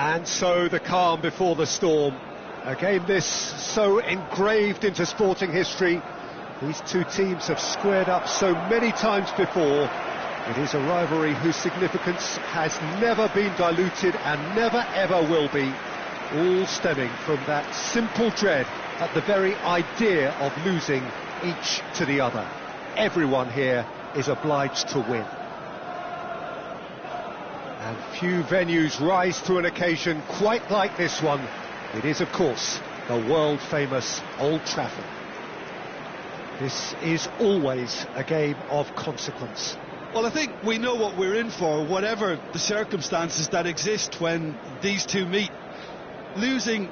And so the calm before the storm. A game this so engraved into sporting history. These two teams have squared up so many times before. It is a rivalry whose significance has never been diluted and never ever will be. All stemming from that simple dread at the very idea of losing each to the other. Everyone here is obliged to win. And few venues rise to an occasion quite like this one. It is, of course, the world-famous Old Trafford. This is always a game of consequence. Well, I think we know what we're in for, whatever the circumstances that exist when these two meet. Losing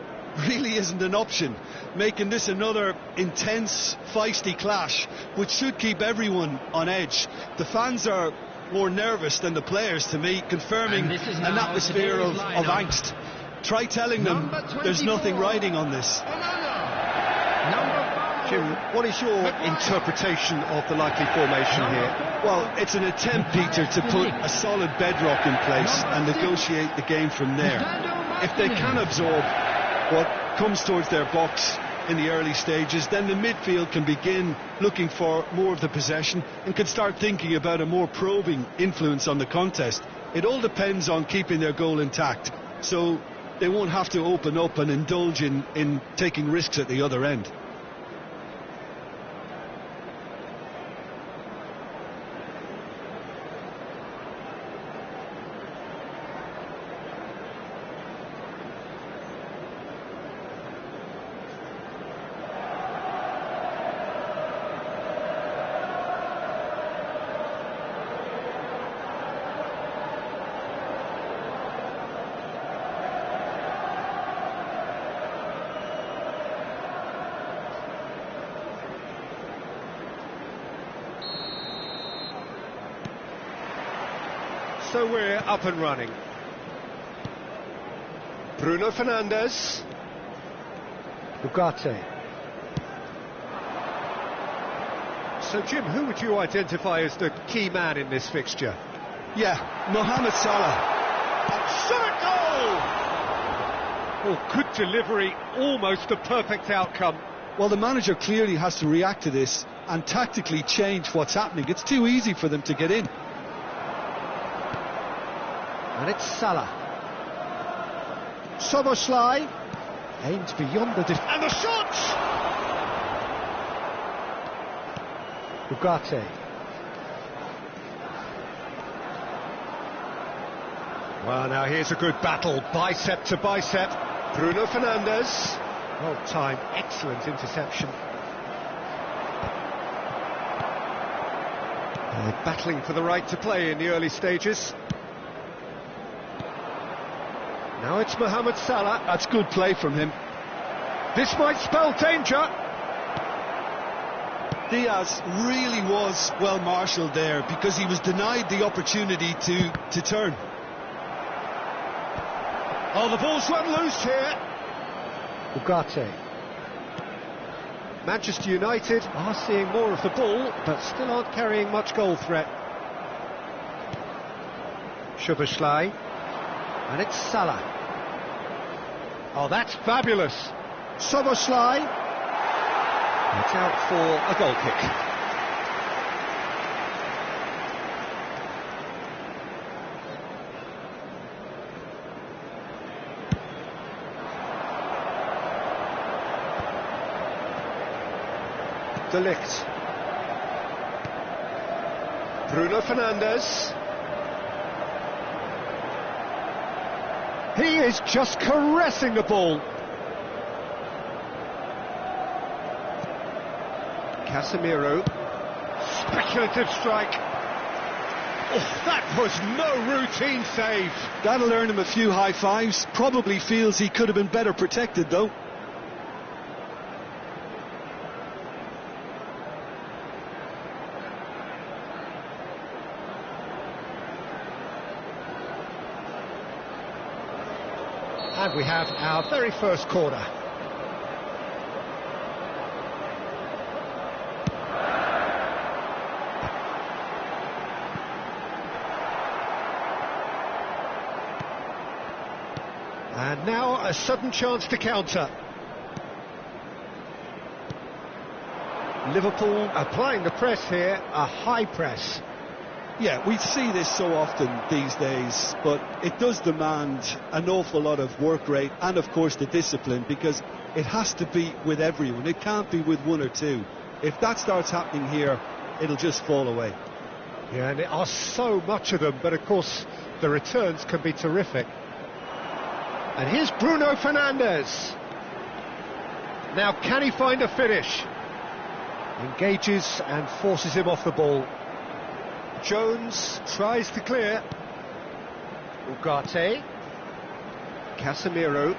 really isn't an option, making this another intense, feisty clash, which should keep everyone on edge. The fans are more nervous than the players, to me, confirming an atmosphere of angst. Try telling them there's nothing riding on this. Jim, what is your interpretation of the likely formation here? Well, it's an attempt, Peter, to put a solid bedrock in place and negotiate the game from there. If they can absorb what comes towards their box in the early stages, then the midfield can begin looking for more of the possession and can start thinking about a more probing influence on the contest. It all depends on keeping their goal intact, so they won't have to open up and indulge in taking risks at the other end. So we're up and running. Bruno Fernandes. Ugarte. So Jim, who would you identify as the key man in this fixture? Yeah, Mohamed Salah. Shot goal! Oh, good delivery, almost a perfect outcome. Well, the manager clearly has to react to this and tactically change what's happening. It's too easy for them to get in. And it's Salah. Szoboszlai aimed beyond the and the shot! Ugarte. Well, now here's a good battle, bicep to bicep. Bruno Fernandes. Well timed, excellent interception. They're battling for the right to play in the early stages. Now it's Mohamed Salah. That's good play from him. This might spell danger. Diaz really was well marshalled there because he was denied the opportunity to turn. Oh, the ball's run loose here. Ugarte. Manchester United are seeing more of the ball, but still aren't carrying much goal threat. Szoboszlai. And it's Salah. Oh, that's fabulous. Szoboszlai. It's out for a goal kick. De Ligt. Bruno Fernandes. He is just caressing the ball. Casemiro. Speculative strike. Oh, that was no routine save. That'll earn him a few high fives. Probably feels he could have been better protected, though. And we have our very first corner. And now a sudden chance to counter. Liverpool applying the press here, a high press. Yeah, we see this so often these days, but it does demand an awful lot of work rate and, of course, the discipline, because it has to be with everyone. It can't be with one or two. If that starts happening here, it'll just fall away. Yeah, and there are so much of them, but of course the returns can be terrific. And here's Bruno Fernandes. Now, can he find a finish? Engages and forces him off the ball. Jones tries to clear. Ugarte. Casemiro.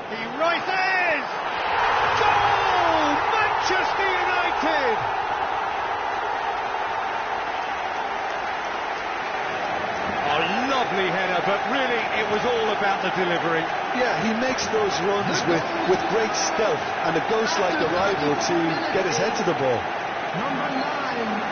He rises! Goal! Manchester United! A lovely header, but really it was all about the delivery. Yeah, he makes those runs with great stealth and a ghost-like arrival to get his head to the ball. Number 9, Ireland.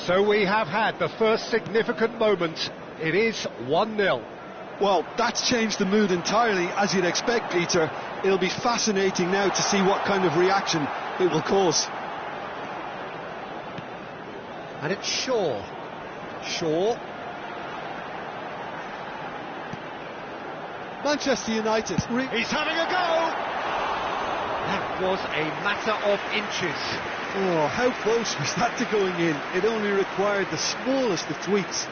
So we have had the first significant moment. It is 1-0. Well, that's changed the mood entirely, as you'd expect, Peter. It'll be fascinating now to see what kind of reaction it will cause. And it's Shaw. Shaw. Manchester United. He's having a go! That was a matter of inches. Oh, how close was that to going in? It only required the smallest of tweaks.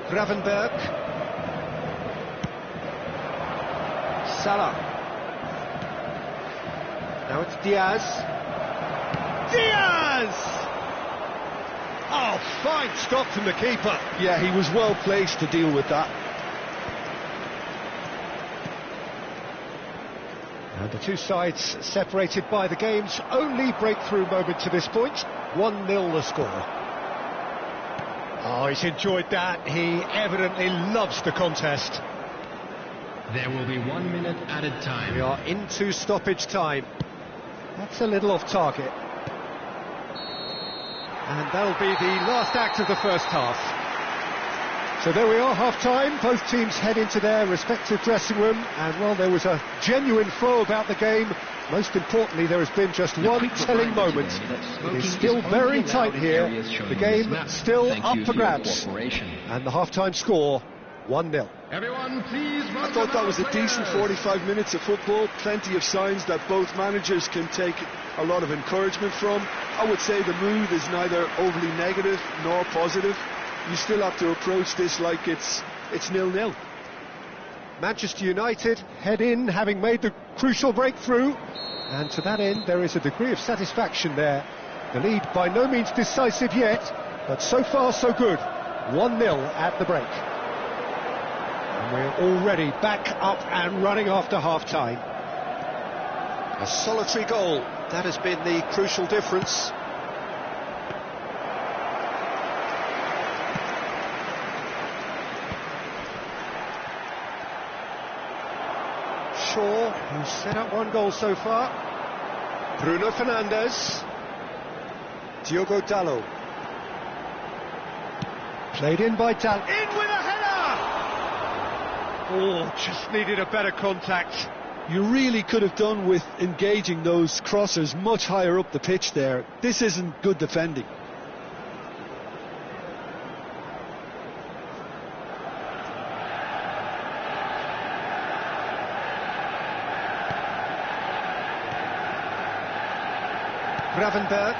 Gravenberg. Salah. Now it's Diaz. Diaz! Oh, fine stop from the keeper. Yeah, he was well placed to deal with that. And the two sides separated by the game's only breakthrough moment to this point. 1-0 the score. Oh, he's enjoyed that. He evidently loves the contest. There will be 1 minute added time. We are into stoppage time. That's a little off target. And that'll be the last act of the first half. So there we are, half-time. Both teams head into their respective dressing room. And, well, there was a genuine flow about the game. Most importantly, there has been just one telling moment. It is still very tight here. The game still up for grabs. And the half-time score, 1-0. Everyone, please. I thought that was a decent 45 minutes of football. Plenty of signs that both managers can take a lot of encouragement from. I would say the mood is neither overly negative nor positive. You still have to approach this like it's 0-0. Manchester United head in, having made the crucial breakthrough. And to that end, there is a degree of satisfaction there. The lead by no means decisive yet, but so far so good. 1-0 at the break. And we're already back up and running after half-time. A solitary goal, that has been the crucial difference. Shaw, who's set up one goal so far. Bruno Fernandes. Diogo Dalot. Played in by Dalot. In with a header! Oh, just needed a better contact. You really could have done with engaging those crossers much higher up the pitch there. This isn't good defending. Gravenberg.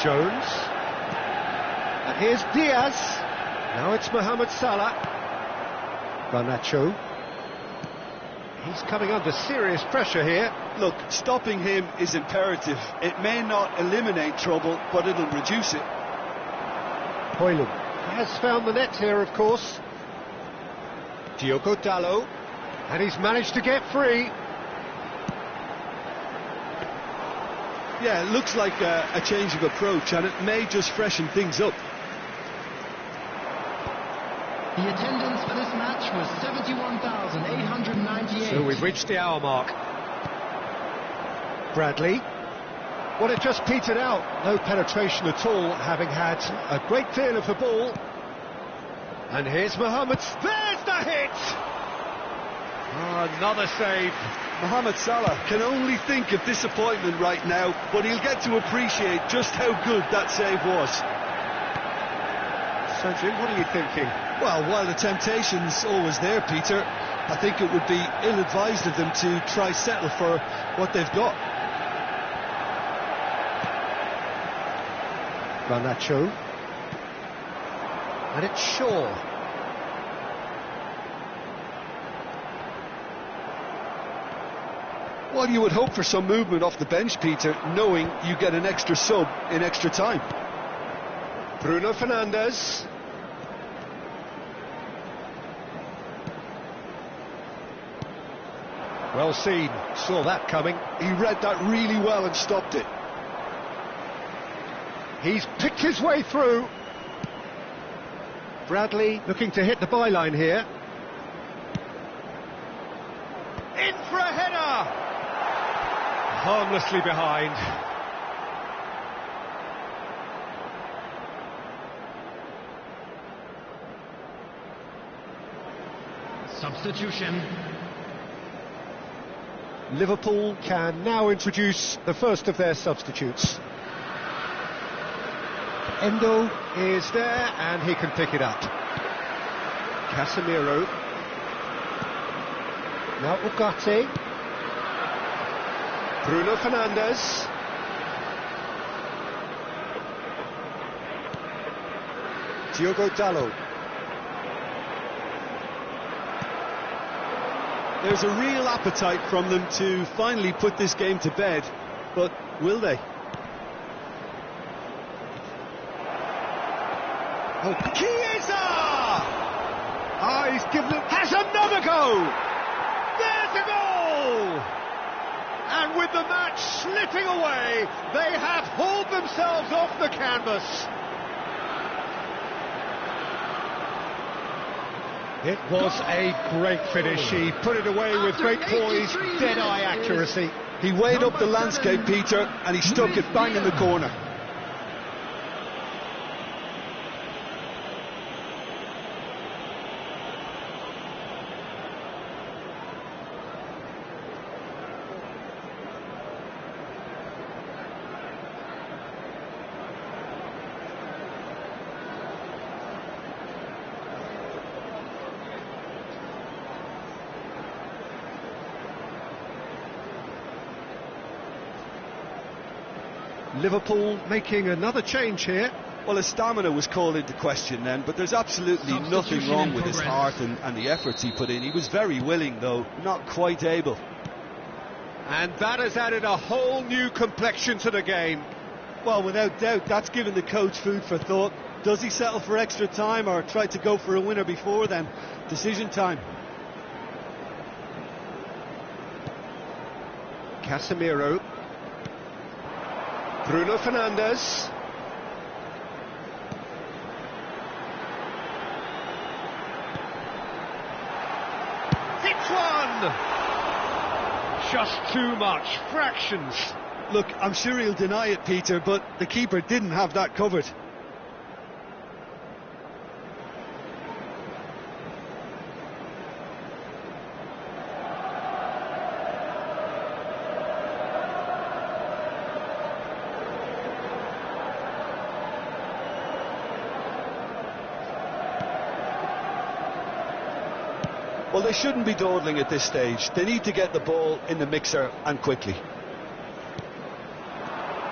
Jones. And here's Diaz. Now it's Mohamed Salah. Garnacho. He's coming under serious pressure here. Look, stopping him is imperative. It may not eliminate trouble, but it'll reduce it. Højlund has found the net here, of course. Diogo Dalot, and he's managed to get free. Yeah, it looks like a change of approach, and it may just freshen things up. The attendance for this match was 71,898. So we've reached the hour mark. Bradley. Well, it just petered out. No penetration at all, having had a great deal of the ball. And here's Mohamed. There's the hit! Oh, another save. Mohamed Salah can only think of disappointment right now, but he'll get to appreciate just how good that save was. So, Jim, what are you thinking? Well, while the temptation's always there, Peter, I think it would be ill-advised of them to try settle for what they've got. Garnacho. And it's Shaw. Well, you would hope for some movement off the bench, Peter, knowing you get an extra sub in extra time. Bruno Fernandes. Well seen, saw that coming. He read that really well and stopped it. He's picked his way through. Bradley looking to hit the byline here. In for a header! Harmlessly behind. Substitution. Liverpool can now introduce the first of their substitutes. Endo is there and he can pick it up. Casemiro. Now Ugarte. Bruno Fernandes. Diogo Dalot. There's a real appetite from them to finally put this game to bed, but will they? Oh, Chiesa! Ah, he's given it, has another go! There's a goal! And with the match slipping away, they have hauled themselves off the canvas. It was a great finish. He put it away with great poise, dead-eye accuracy. He weighed up the landscape, Peter, and he stuck it bang in the corner. Liverpool making another change here. Well, his stamina was called into question then, but there's absolutely nothing wrong with his heart and the efforts he put in. He was very willing, though, not quite able. And that has added a whole new complexion to the game. Well, without doubt, that's given the coach food for thought. Does he settle for extra time or try to go for a winner before then? Decision time. Casemiro. Bruno Fernandes. It's one! Just too much, fractions. Look, I'm sure he'll deny it, Peter, but the keeper didn't have that covered. Well, they shouldn't be dawdling at this stage. They need to get the ball in the mixer and quickly.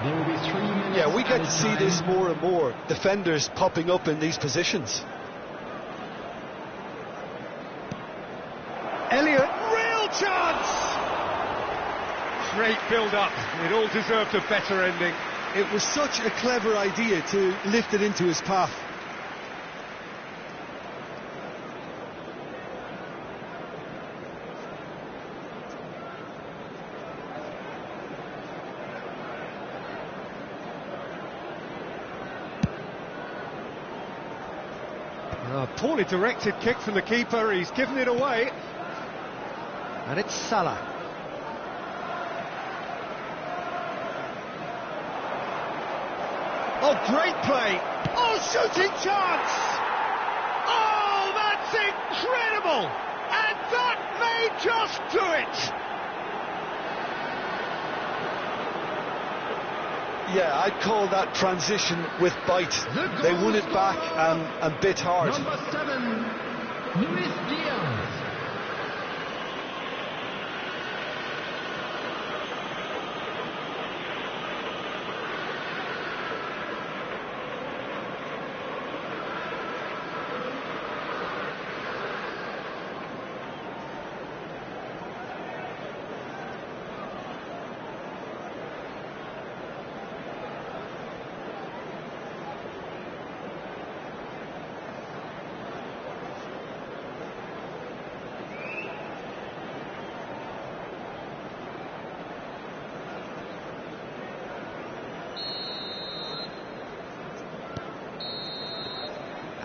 There will be 3 minutes. Yeah, we get to see this more and more. Defenders popping up in these positions. Great build-up. It all deserved a better ending. It was such a clever idea to lift it into his path. A poorly directed kick from the keeper. He's given it away. And it's Salah. Oh, great play. Oh, shooting chance. Oh, that's incredible. And that may just do it. Yeah, I'd call that transition with bite. They won it back and bit hard. Number 7, Luis Diaz.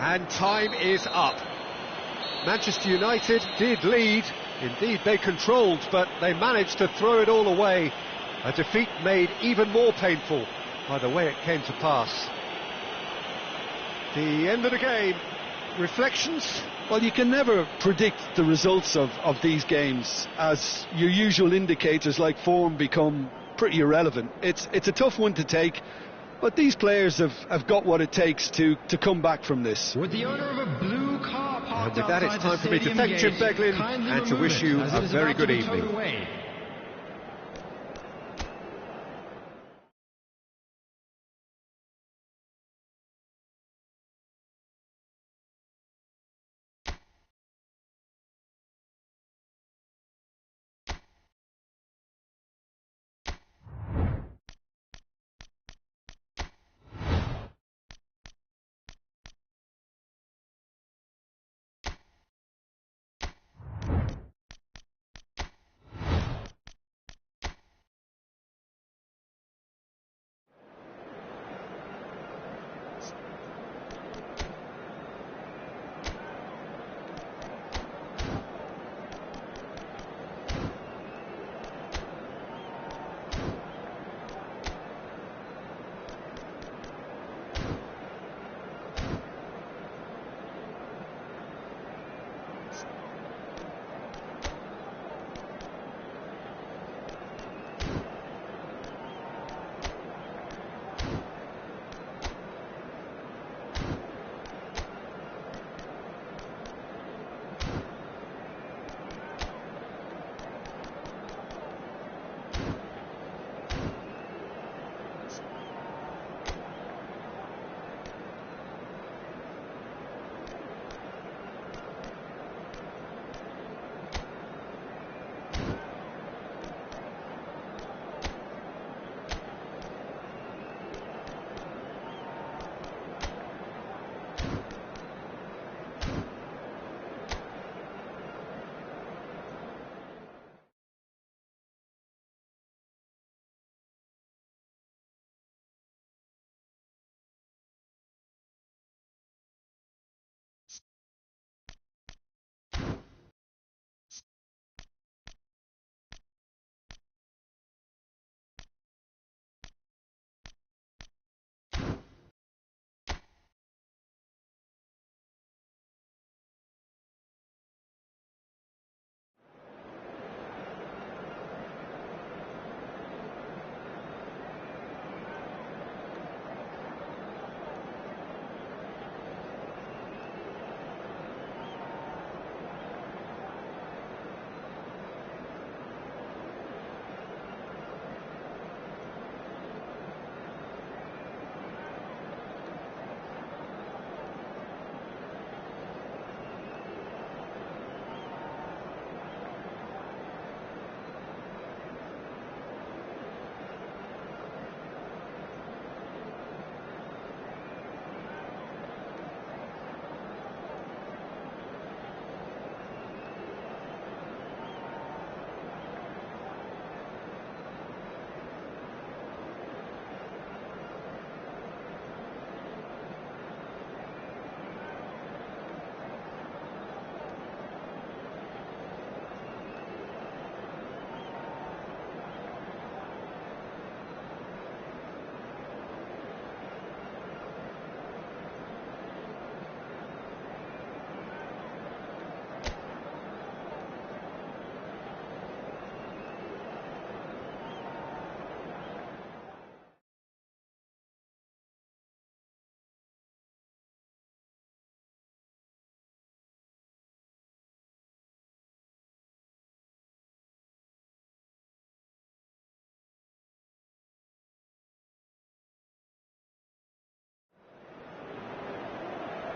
And time is up. Manchester United did lead, indeed they controlled, but they managed to throw it all away. A defeat made even more painful by the way it came to pass. The end of the game. Reflections? Well, you can never predict the results of these games, as your usual indicators like form become pretty irrelevant. It's a tough one to take, but these players have got what it takes to come back from this. With the owner of a blue car parked And with that, it's time for me to thank Jim Beglin and to wish you a very good evening.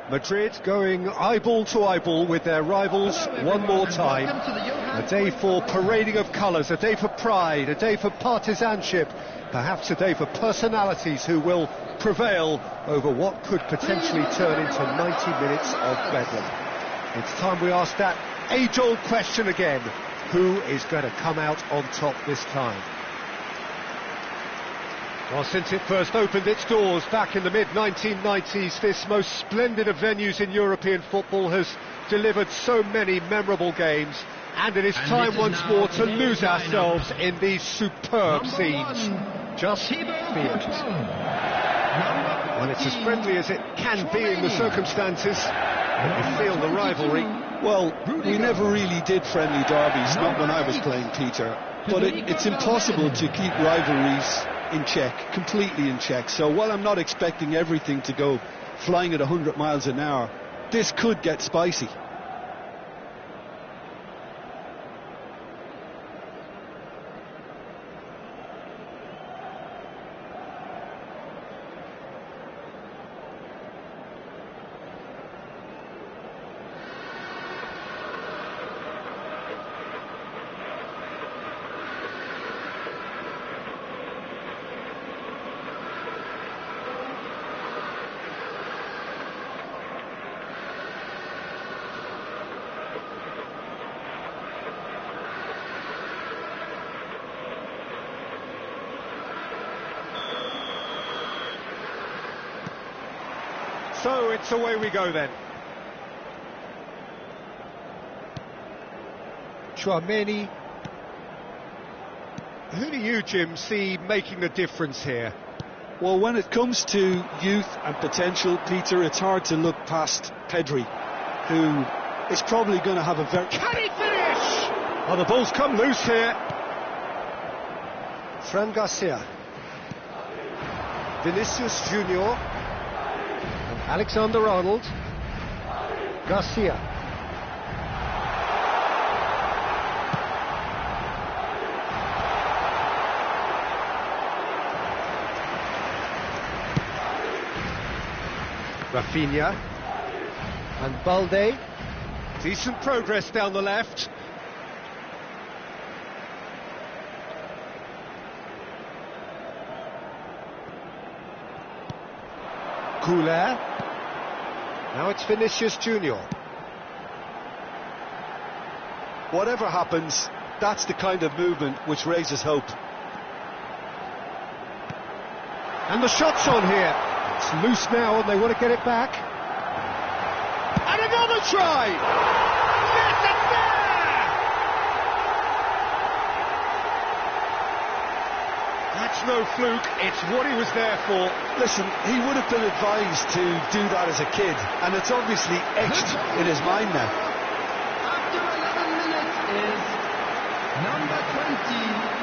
Madrid going eyeball to eyeball with their rivals one more time. A day for parading of colours, a day for pride, a day for partisanship, perhaps a day for personalities who will prevail over what could potentially turn into 90 minutes of bedlam. It's time we ask that age-old question again: who is going to come out on top this time? Well, since it first opened its doors back in the mid-1990s, this most splendid of venues in European football has delivered so many memorable games, and it is time once more to lose ourselves in these superb scenes. Just feel it. Well, it's as friendly as it can be in the circumstances. You feel the rivalry. Well, we never really did friendly derbies, not when I was playing, Peter. But it's impossible to keep rivalries in check, completely in check. So while I'm not expecting everything to go flying at 100 miles an hour, this could get spicy. So it's away we go then. Chouameni. Who do you, Jim, see making the difference here? Well, when it comes to youth and potential, Peter, it's hard to look past Pedri, who is probably going to have a very... Can he finish? Oh, the ball's come loose here. Fran Garcia. Vinicius Junior. Alexander-Arnold. Garcia. Rafinha. And Balde. Decent progress down the left. Couler. Now it's Vinicius Junior. Whatever happens, that's the kind of movement which raises hope. And the shot's on here. It's loose now and they want to get it back. And another try! Yes, it's there! That's no fluke, it's what he was there for. Listen, he would have been advised to do that as a kid, and it's obviously etched in his mind now. After 11 minutes is number 20.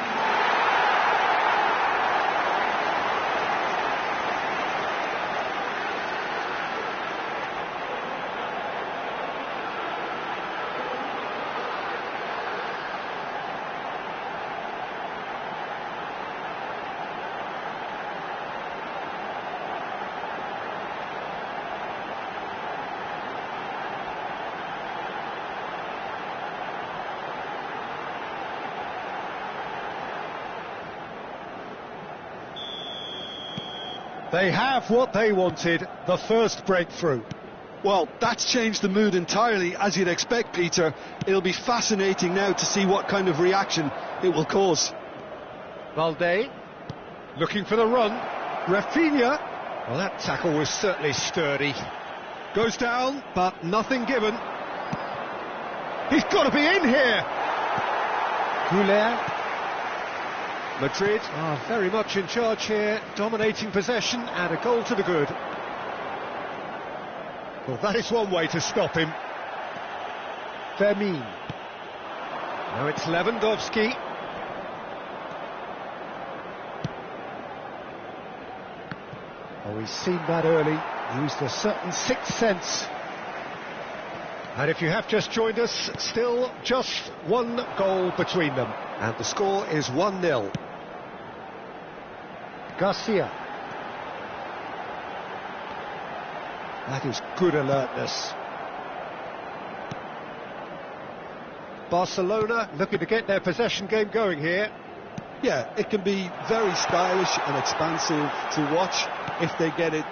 They have what they wanted, the first breakthrough. Well, that's changed the mood entirely, as you'd expect, Peter. It'll be fascinating now to see what kind of reaction it will cause. Balde, looking for the run. Rafinha. Well, that tackle was certainly sturdy. Goes down, but nothing given. He's got to be in here. Couler. Madrid are very much in charge here, dominating possession and a goal to the good. Well, that is one way to stop him. Fermin. Now it's Lewandowski. Oh, he's seen that early, used a certain sixth sense. And if you have just joined us, still just one goal between them. And the score is 1-0. Garcia. That is good alertness. Barcelona looking to get their possession game going here. Yeah, it can be very stylish and expansive to watch if they get it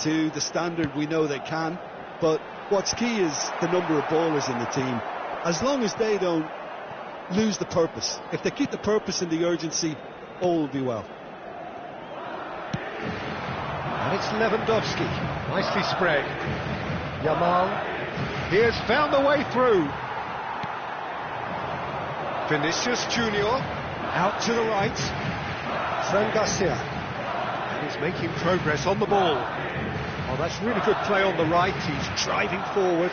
to the standard we know they can. But what's key is the number of ballers in the team. As long as they don't lose the purpose, if they keep the purpose and the urgency, all will be well. And it's Lewandowski, nicely spread. Yamal, he has found the way through. Vinicius Junior, out to the right. Fran Garcia, and he's making progress on the ball. Oh, that's really good play on the right, he's driving forward.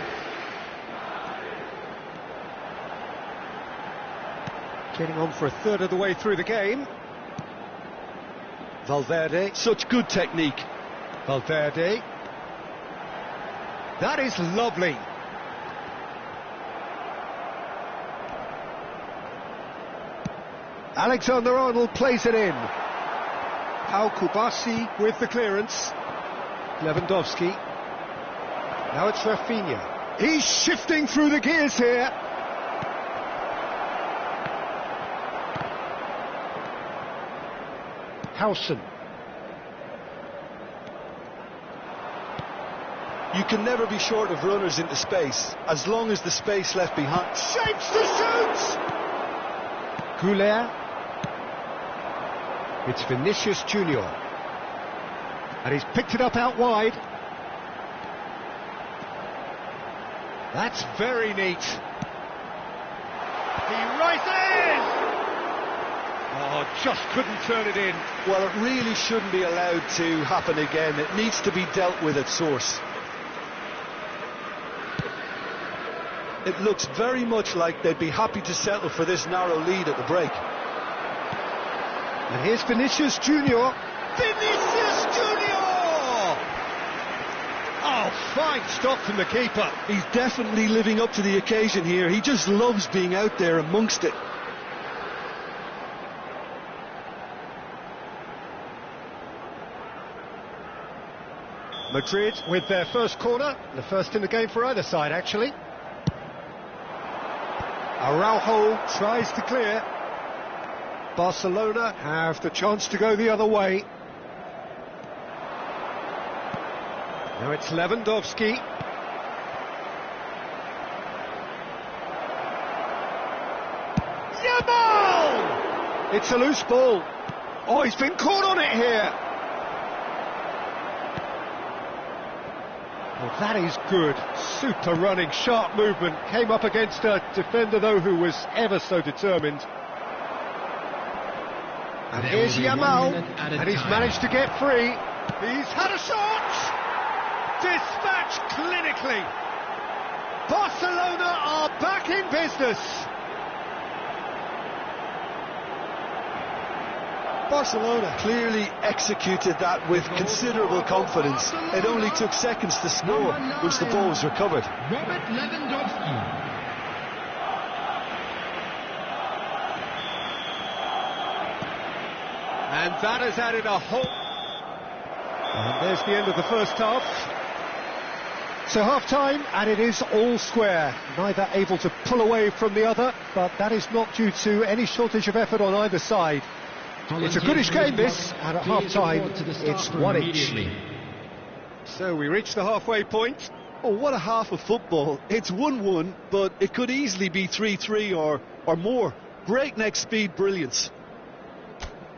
Getting on for a third of the way through the game. Valverde. Such good technique. Valverde. That is lovely. Alexander-Arnold plays it in. Pau Kubasi with the clearance. Lewandowski. Now it's Rafinha. He's shifting through the gears here. Howson. You can never be short of runners into space, as long as the space left behind. Shapes to shoot! Goulet. It's Vinicius Junior. And he's picked it up out wide. That's very neat. He rises! Oh, just couldn't turn it in. Well, it really shouldn't be allowed to happen again. It needs to be dealt with at source. It looks very much like they'd be happy to settle for this narrow lead at the break. And here's Vinicius Junior. Vinicius Junior! Oh, fine stop from the keeper. He's definitely living up to the occasion here. He just loves being out there amongst it. Madrid with their first corner, the first in the game for either side, actually. Araujo tries to clear. Barcelona have the chance to go the other way. Now it's Lewandowski. Yamal! It's a loose ball. Oh, he's been caught on it here. Well, that is good. Super running, sharp movement. Came up against a defender, though, who was ever so determined. And here's Yamal, and he's managed to get free. He's had a shot! Dispatched clinically. Barcelona are back in business. Barcelona clearly executed that with considerable confidence. It only took seconds to score once the ball was recovered. Robert Lewandowski. And that has added a whole... And there's the end of the first half. So half-time, and it is all square. Neither able to pull away from the other, but that is not due to any shortage of effort on either side. It's a goodish game, this, and at half-time, it's one each. So we reach the halfway point. Oh, what a half of football. It's 1-1, but it could easily be 3-3 or more. Breakneck speed brilliance.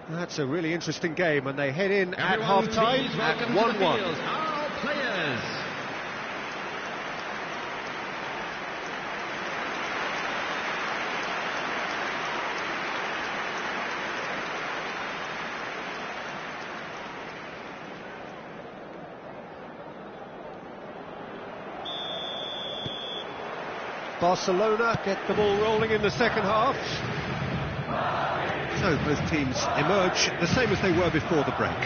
That's a really interesting game, and they head in at half-time at 1-1. Our players. Barcelona get the ball rolling in the second half. So both teams emerge the same as they were before the break.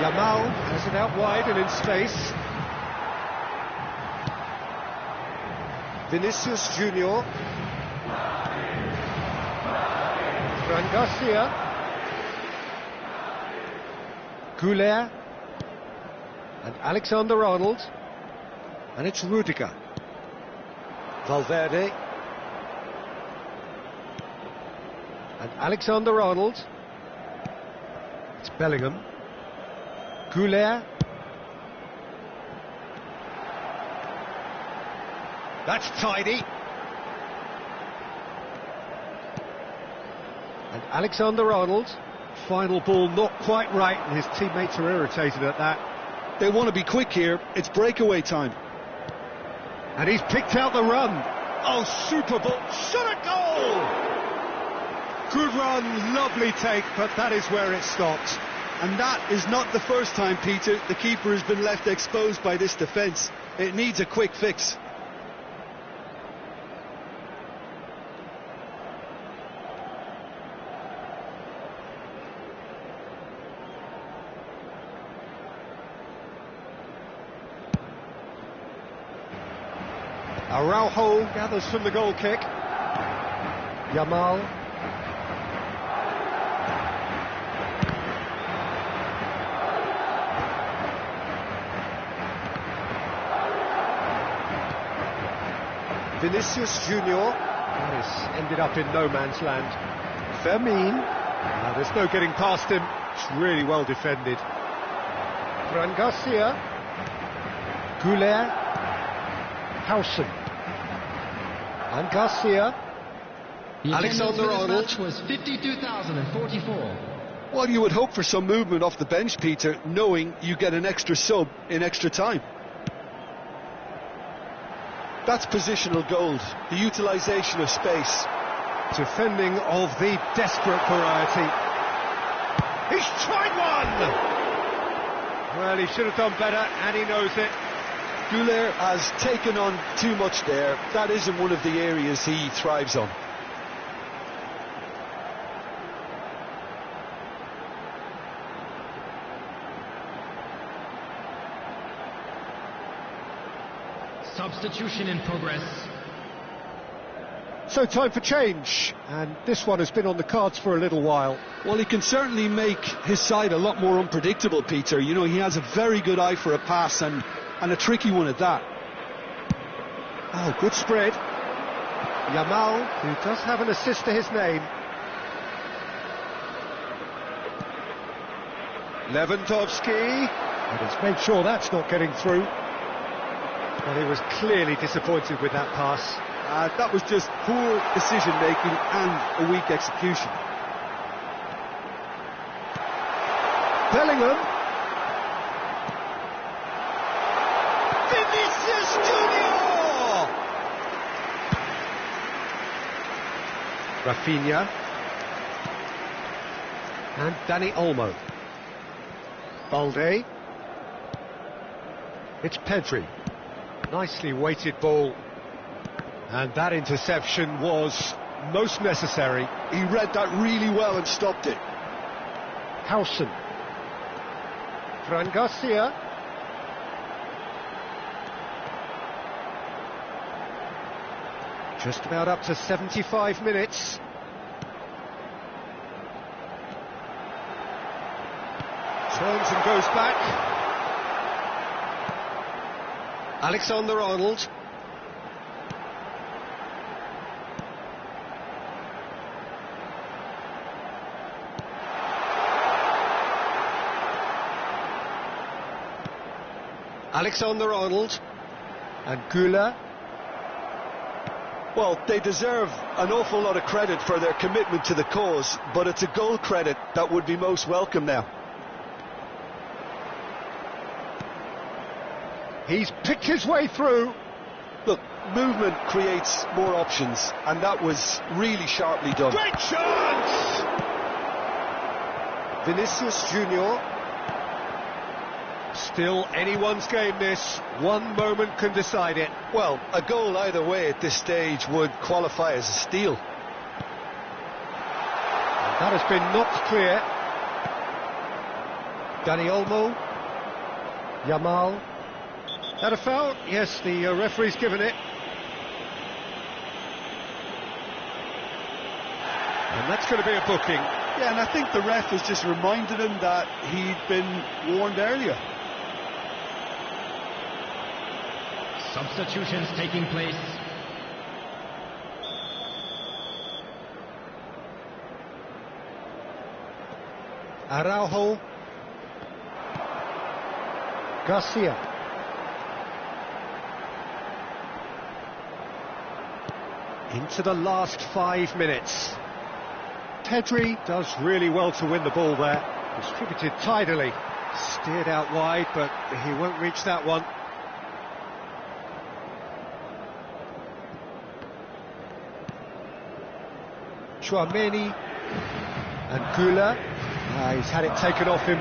Yamal has it out wide and in space. Vinicius Junior. Fran Garcia. Goulet. And Alexander-Arnold. And it's Rudiger. Valverde. And Alexander-Arnold. It's Bellingham. Goulet. That's tidy. And Alexander-Arnold. Final ball not quite right, and his teammates are irritated at that. They want to be quick here. It's breakaway time. And he's picked out the run. Oh, super ball. Shot a goal! Good run, lovely take, but that is where it stopped. And that is not the first time, Peter, the keeper has been left exposed by this defence. It needs a quick fix. Araujo gathers from the goal kick. Yamal. Vinicius Junior. This ended up in no man's land. Fermin. There's no getting past him. It's really well defended. Fran Garcia. Goulet. Howson. And Garcia. Alexander-Arnold. Was 52,044. Well, you would hope for some movement off the bench, Peter, knowing you get an extra sub in extra time. That's positional gold, the utilisation of space. Defending of the desperate variety. He's tried one! Well, he should have done better, and he knows it. Goulet has taken on too much there. That isn't one of the areas he thrives on. Substitution in progress. So time for change, and this one has been on the cards for a little while. Well, he can certainly make his side a lot more unpredictable, Peter. You know, he has a very good eye for a pass and a tricky one at that. Oh, good spread. Yamal, who does have an assist to his name. Lewandowski, and he's made sure that's not getting through. But he was clearly disappointed with that pass. That was just poor decision-making and a weak execution. Bellingham. Vinicius Junior! Rafinha. And Dani Olmo. Balde. It's Pedri. Nicely weighted ball. And that interception was most necessary. He read that really well and stopped it. Howson. Fran Garcia. Just about up to 75 minutes. Turns and goes back. Alexander-Arnold. Alexander-Arnold. And Goulet. Well, they deserve an awful lot of credit for their commitment to the cause, but it's a goal credit that would be most welcome now. He's picked his way through. Look, movement creates more options, and that was really sharply done. Great chance! Vinicius Junior. Still anyone's game, this. One moment can decide it. Well, a goal either way at this stage would qualify as a steal. That has been knocked clear. Dani Olmo. Yamal. That a foul? Yes, the referee's given it. And that's going to be a booking. Yeah, and I think the ref has just reminded him that he'd been warned earlier. Substitutions taking place. Araujo. Garcia. Into the last 5 minutes. Pedri does really well to win the ball there. Distributed tidily. Steered out wide, but he won't reach that one. Chouameni and Gula. He's had it taken off him.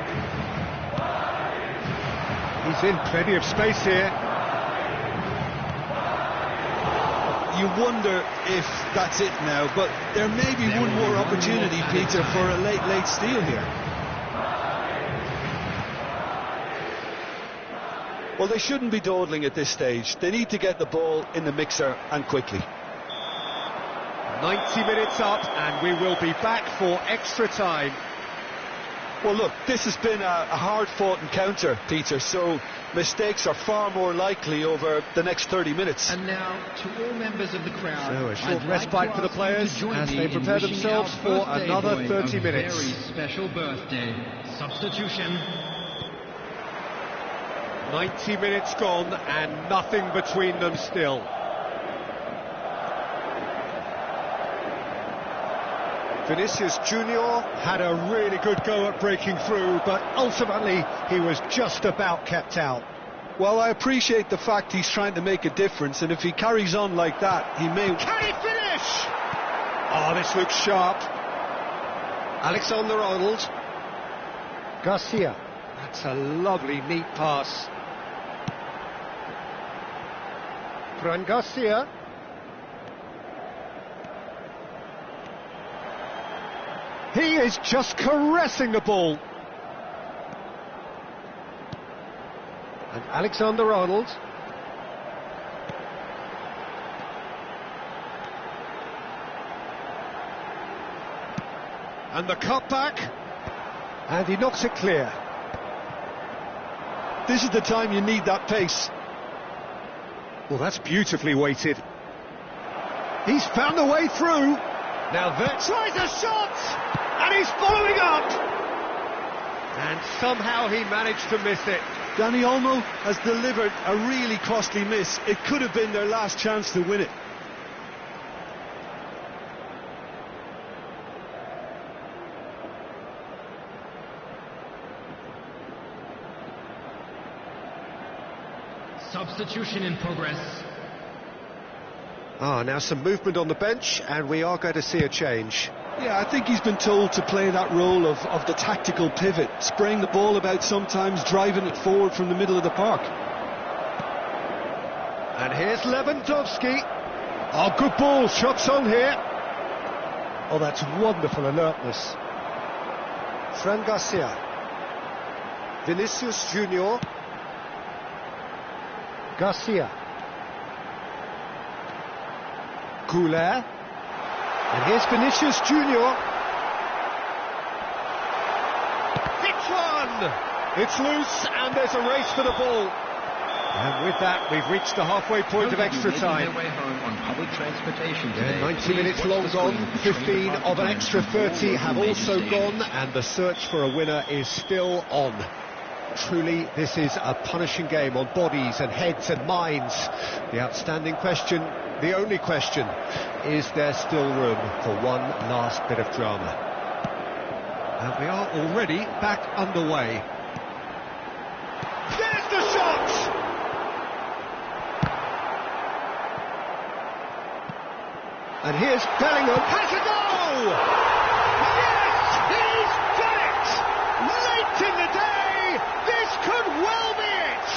He's in plenty of space here. You wonder if that's it now, but there may be one more opportunity, Peter, for a late steal here. Well, they shouldn't be dawdling at this stage. They need to get the ball in the mixer and quickly. 90 minutes up, and we will be back for extra time. Well, look, this has been a hard-fought encounter, Peter, so mistakes are far more likely over the next 30 minutes. And now, to all members of the crowd, So a short respite for the players as they prepare themselves for another 30 minutes. Very special birthday. Substitution. 90 minutes gone and nothing between them still. Vinicius Junior had a really good go at breaking through, but ultimately he was just about kept out. Well, I appreciate the fact he's trying to make a difference, and if he carries on like that, he may... Can he finish? Oh, this looks sharp. Alexander-Arnold. Garcia. That's a lovely, neat pass. Fran Garcia. He is just caressing the ball. And Alexander-Arnold. And the cutback. And he knocks it clear. This is the time you need that pace. Well, that's beautifully weighted. He's found a way through. Now that tries a shot! And he's following up! And somehow he managed to miss it. Dani Olmo has delivered a really costly miss. It could have been their last chance to win it. Substitution in progress. Now some movement on the bench, and we are going to see a change. Yeah, I think he's been told to play that role of the tactical pivot, spraying the ball about sometimes, driving it forward from the middle of the park. And here's Lewandowski. Oh, good ball, shots on here. Oh, that's wonderful alertness. Fran Garcia. Vinicius Junior. Garcia. Goulet. And here's Vinicius Junior. It's one! It's loose, and there's a race for the ball. And with that, we've reached the halfway point of extra time. Their way home on public transportation today. 90 minutes long gone, 15 of an extra 30 have also gone, and the search for a winner is still on. Truly, this is a punishing game on bodies and heads and minds. The outstanding question, the only question, is there still room for one last bit of drama? And we are already back underway. There's the shot! And here's Bellingham. Has a goal! Yes, he's done it! Late in the day, this could well be it!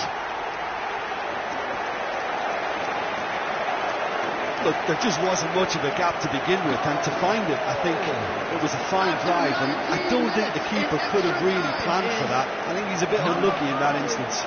Look, there just wasn't much of a gap to begin with, and to find it, I think it was a fine drive, and I don't think the keeper could have really planned for that. I think he's a bit unlucky in that instance.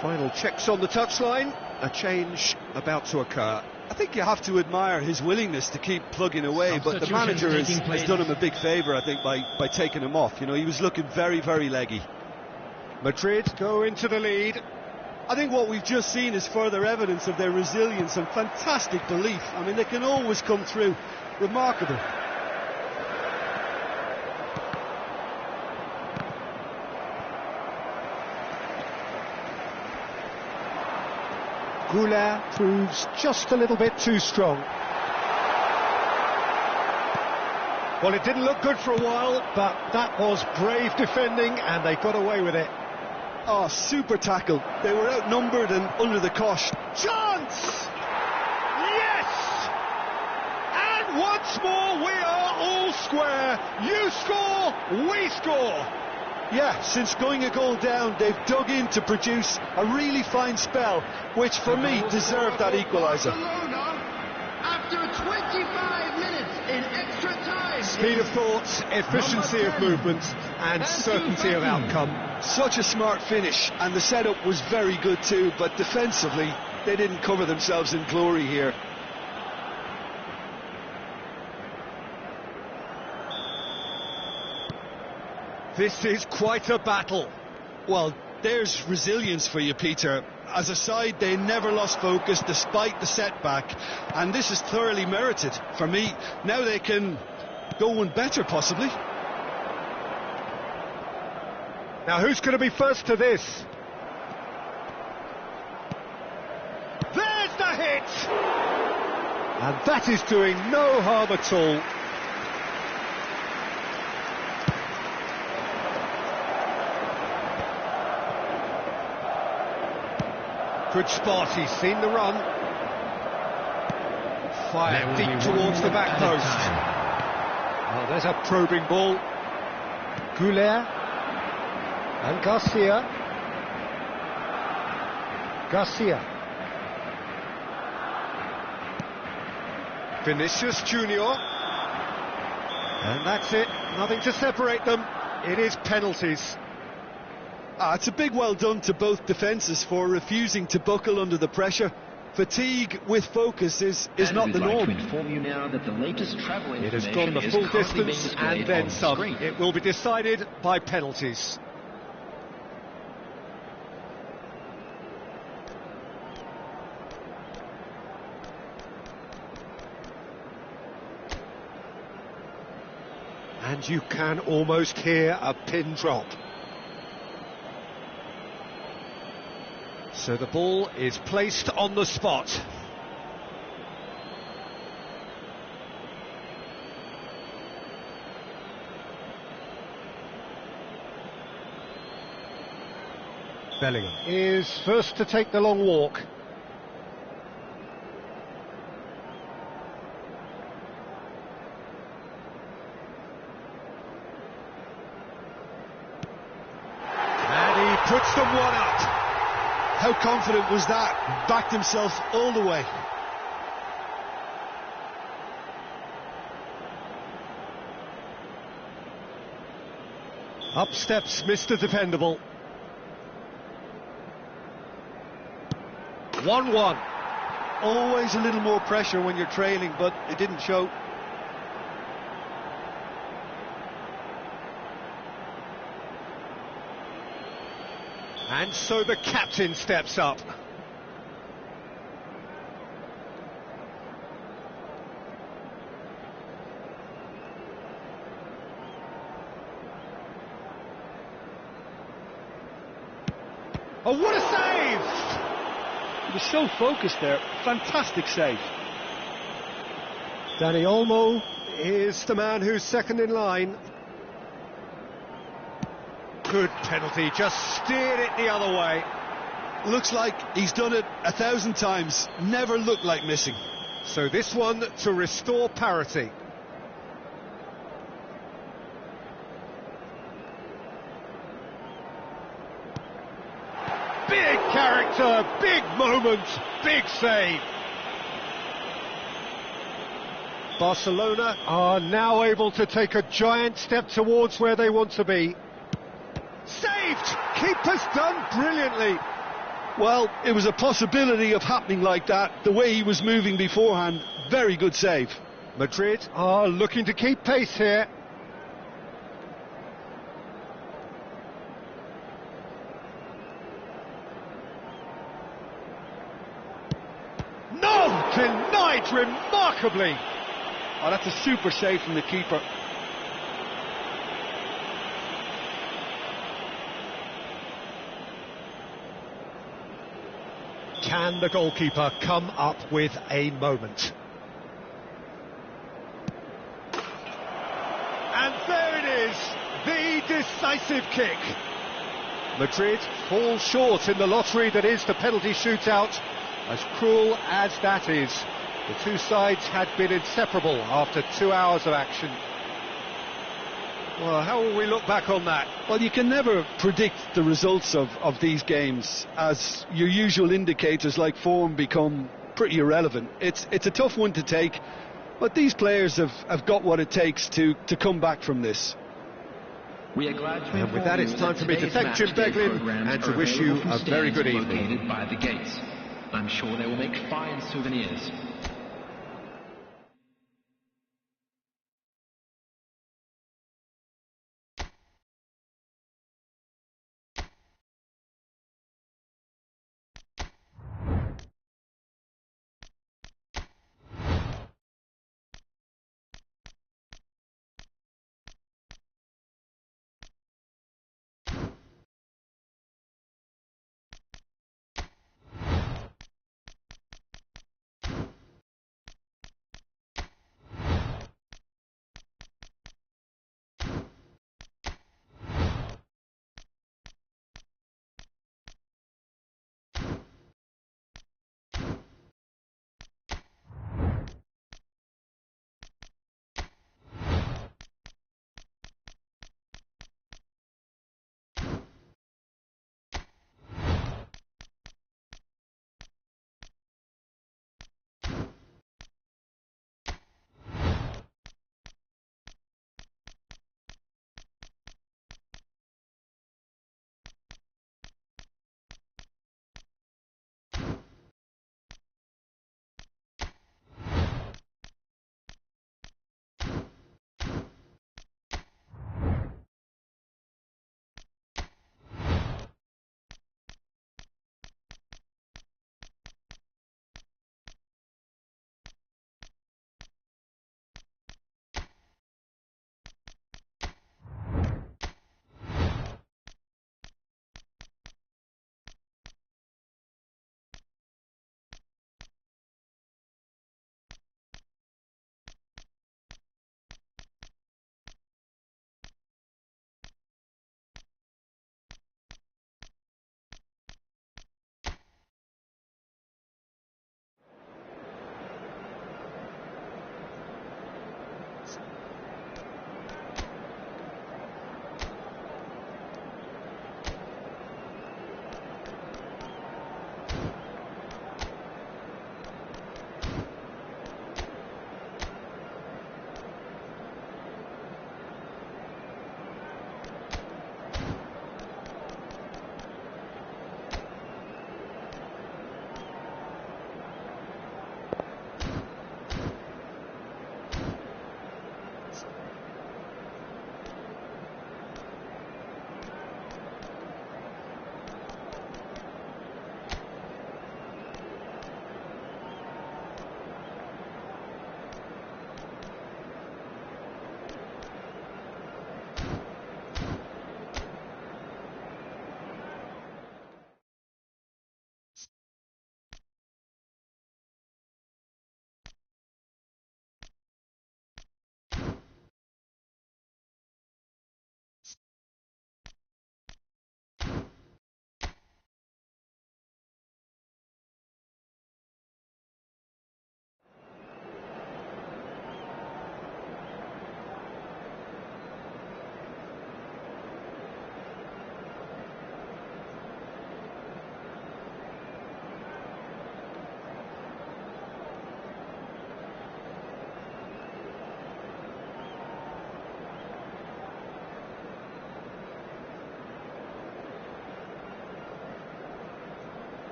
Final checks on the touchline, a change about to occur. I think you have to admire his willingness to keep plugging away, but the manager has done him a big favour, I think, by taking him off. You know, he was looking very, very leggy. Madrid go into the lead. I think what we've just seen is further evidence of their resilience and fantastic belief. I mean, they can always come through. Remarkable. Goulart proves just a little bit too strong. Well, it didn't look good for a while, but that was brave defending, and they got away with it. Oh, super tackle. They were outnumbered and under the cosh. Chance! Yes! And once more, we are all square. You score, we score. Yeah, since going a goal down, they've dug in to produce a really fine spell, which for me deserved that equaliser. After 25 minutes in extra time. Speed of thought, efficiency of movement, and certainty of outcome. Such a smart finish, and the setup was very good too, but defensively, they didn't cover themselves in glory here. This is quite a battle. Well, there's resilience for you, Peter. As a side, they never lost focus despite the setback, and this is thoroughly merited for me. Now they can go one better, possibly. Now, who's going to be first to this? There's the hit! And that is doing no harm at all. Good spot, he's seen the run. Fired deep towards the back post. Oh, there's a probing ball. Goulart and Garcia. Vinicius Junior. And that's it, nothing to separate them. It is penalties. It's a big well done to both defences for refusing to buckle under the pressure. Fatigue with focus is not the norm. Like to inform you now that the latest travel it has gone the full distance and then some. It will be decided by penalties. And you can almost hear a pin drop. So the ball is placed on the spot. Bellingham is first to take the long walk. And he puts them one up. How confident was that? Backed himself all the way. Up steps Mr. Dependable. 1-1. Always a little more pressure when you're trailing, but it didn't show. And so the captain steps up. Oh, what a save! He was so focused there. Fantastic save. Dani Olmo is the man who's second in line. Good penalty, just steered it the other way. Looks like he's done it 1,000 times, never looked like missing. So this one to restore parity. Big character, big moment, big save. Barcelona are now able to take a giant step towards where they want to be. Saved! Keeper's done brilliantly. Well, it was a possibility of happening like that. The way he was moving beforehand, very good save. Madrid are looking to keep pace here. No! Denied remarkably! Oh, that's a super save from the keeper. Can the goalkeeper come up with a moment? And there it is, the decisive kick. Madrid fall short in the lottery that is the penalty shootout. As cruel as that is, the two sides had been inseparable after 2 hours of action. Well, how will we look back on that? Well, you can never predict the results of these games, as your usual indicators like form become pretty irrelevant. It's a tough one to take, but these players have got what it takes to come back from this. And with that, it's time for me to thank Jim Beglin and to wish you a very good evening. By the gates. I'm sure they will make fine souvenirs.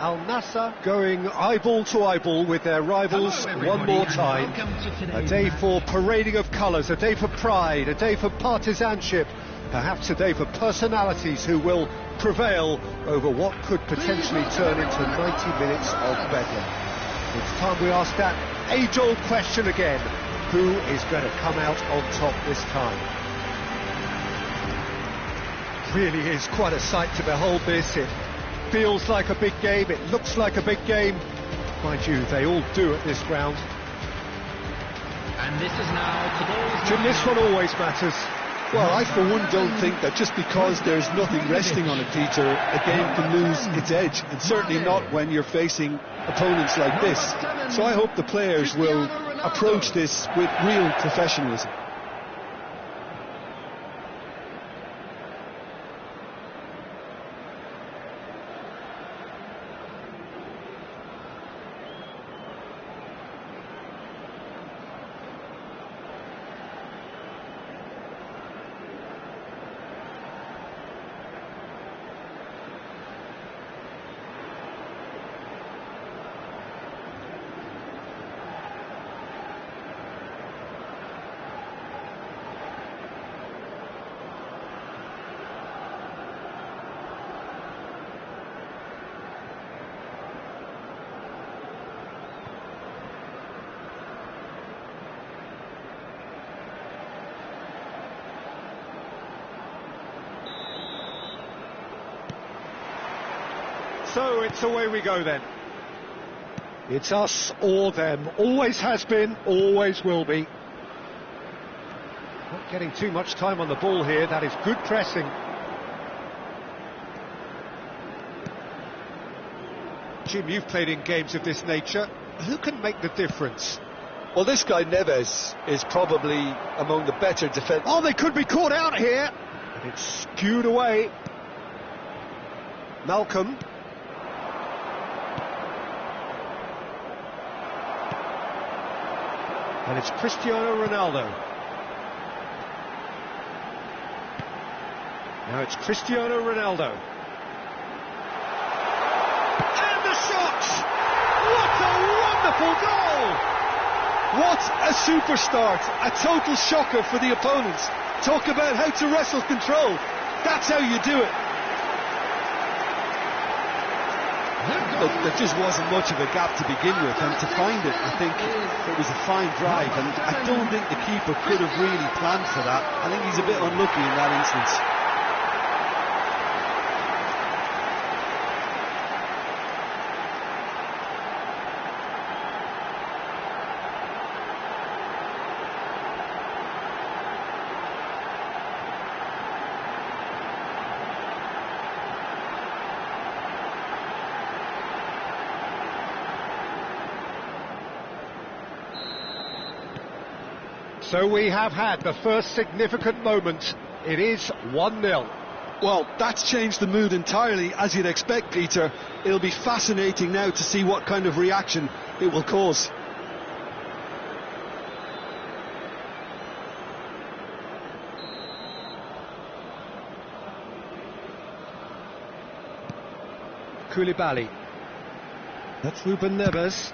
Al Nassr going eyeball to eyeball with their rivals one more time. A day for parading of colours, a day for pride, a day for partisanship, perhaps a day for personalities who will prevail over what could potentially turn into 90 minutes of bedlam. It's time we ask that age-old question again: who is going to come out on top this time? Really is quite a sight to behold this. It feels like a big game, it looks like a big game. Mind you, they all do at this ground. And this is now today's... Jim, this one always matters. Well, I for one don't think that just because there's nothing resting on it, Peter, a game can lose its edge, and certainly not when you're facing opponents like this. So I hope the players will approach this with real professionalism. So it's away we go then. It's us or them. Always has been, always will be. Not getting too much time on the ball here. That is good pressing. Jim, you've played in games of this nature. Who can make the difference? Well, this guy Neves is probably among the better defenders. Oh, they could be caught out here. And it's skewed away. Malcolm. And it's Cristiano Ronaldo. Now it's Cristiano Ronaldo. And the shot! What a wonderful goal! What a super start! A total shocker for the opponents. Talk about how to wrestle control. That's how you do it. Look, there just wasn't much of a gap to begin with, and to find it, I think it was a fine drive, and I don't think the keeper could have really planned for that. I think he's a bit unlucky in that instance. So we have had the first significant moment. It is 1-0. Well, that's changed the mood entirely, as you'd expect, Peter. It'll be fascinating now to see what kind of reaction it will cause. Koulibaly. That's Ruben Neves.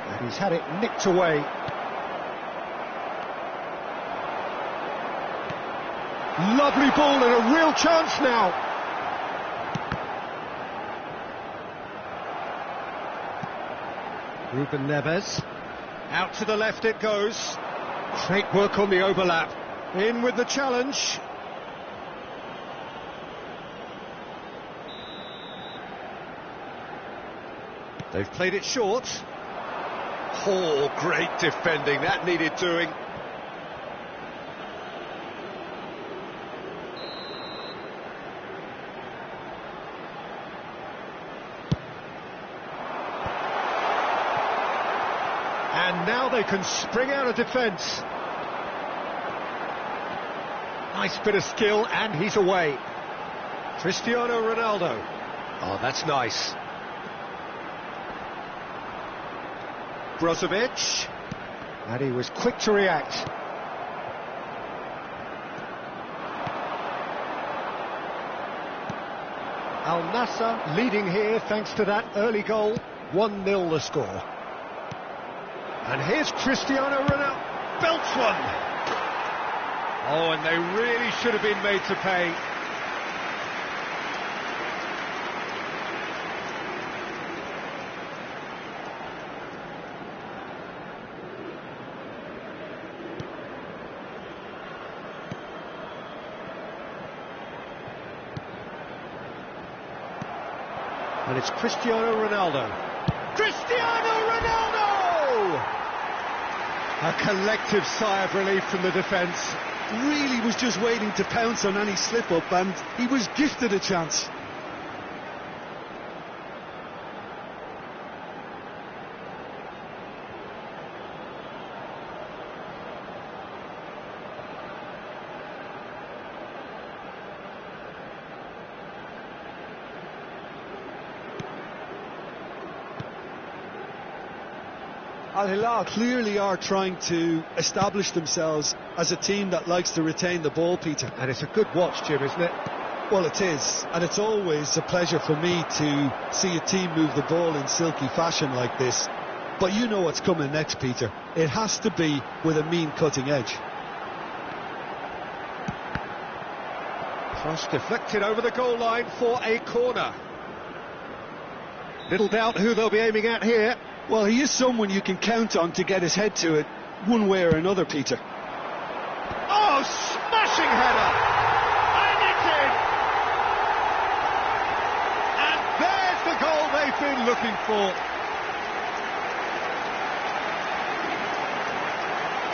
And he's had it nicked away. Lovely ball and a real chance now. Ruben Neves. Out to the left it goes. Great work on the overlap. In with the challenge. They've played it short. Oh, great defending. That needed doing. And now they can spring out of defence. Nice bit of skill, and he's away. Cristiano Ronaldo. Oh, that's nice. Brozovic. And he was quick to react. Al Nassr leading here thanks to that early goal. 1-0 the score. And here's Cristiano Ronaldo. Belts one. Oh, and they really should have been made to pay. And it's Cristiano Ronaldo. Cristiano Ronaldo! A collective sigh of relief from the defence. Really was just waiting to pounce on any slip-up, and he was gifted a chance. Al Hilal clearly are trying to establish themselves as a team that likes to retain the ball, Peter. And it's a good watch, Jim, isn't it? Well, it is, and it's always a pleasure for me to see a team move the ball in silky fashion like this. But you know what's coming next, Peter. It has to be with a mean cutting edge. Cross deflected over the goal line for a corner. Little doubt who they'll be aiming at here. Well, he is someone you can count on to get his head to it one way or another, Peter. Oh, smashing header! And it's in! And there's the goal they've been looking for.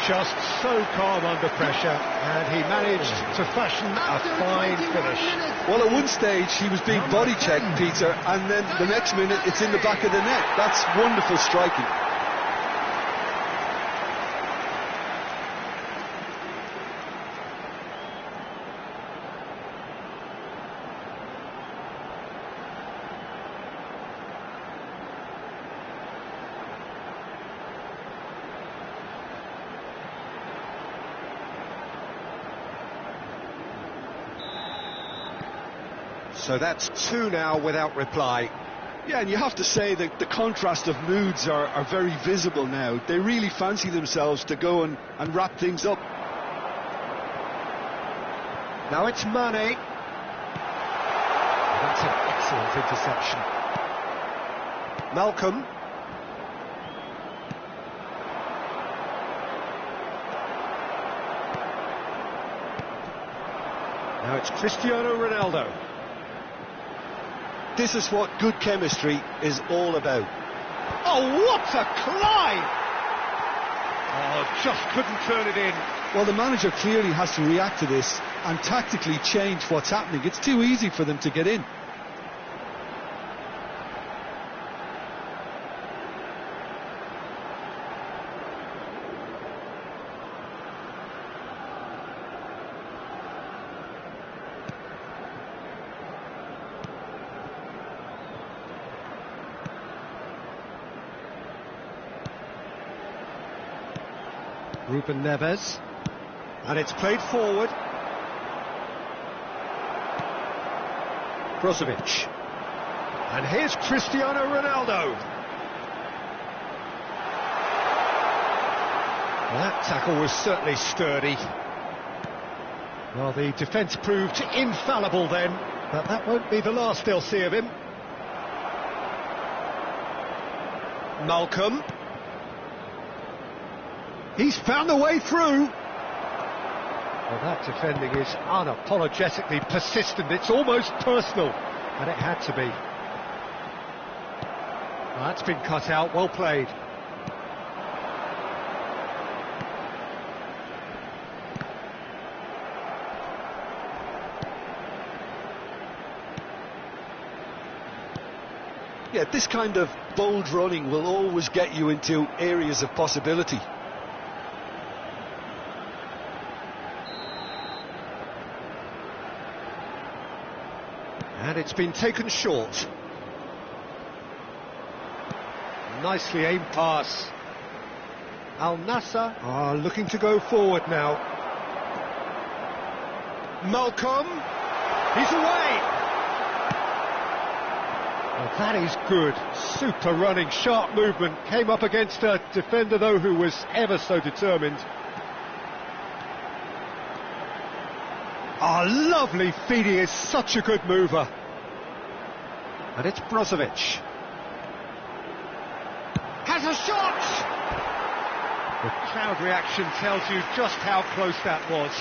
Just so calm under pressure, and he managed to fashion a fine finish. Well, at one stage he was being body checked, Peter, and then the next minute it's in the back of the net. That's wonderful striking. So that's two now without reply. Yeah, and you have to say that the contrast of moods are very visible now. They really fancy themselves to go and wrap things up. Now it's Mane. That's an excellent interception. Malcolm. Now it's Cristiano Ronaldo. This is what good chemistry is all about. Oh, what a climb! Oh, just couldn't turn it in. Well, the manager clearly has to react to this and tactically change what's happening. It's too easy for them to get in. Ruben Neves, and it's played forward. Brozovic, and here's Cristiano Ronaldo. That tackle was certainly sturdy. Well, the defence proved infallible then, but that won't be the last they'll see of him. Malcolm. He's found a way through. Well, that defending is unapologetically persistent. It's almost personal, and it had to be. Well, that's been cut out. Well played. Yeah, this kind of bold running will always get you into areas of possibility. And it's been taken short. Nicely aimed pass. Al Nassr are looking to go forward now. Malcolm, he's away. Well, that is good. Super running, sharp movement. Came up against a defender, though, who was ever so determined. Ah, lovely feed. He is such a good mover. And it's Brozovic. Has a shot! The crowd reaction tells you just how close that was.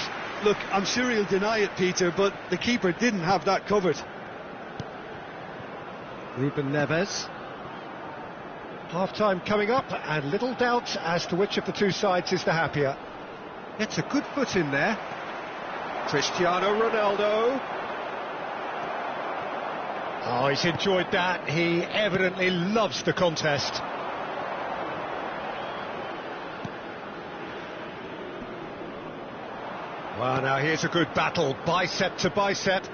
Look, I'm sure he'll deny it, Peter, but the keeper didn't have that covered. Ruben Neves. Half-time coming up, and little doubt as to which of the two sides is the happier. Gets a good foot in there. Cristiano Ronaldo. Oh, he's enjoyed that. He evidently loves the contest. Well, now here's a good battle, bicep to bicep.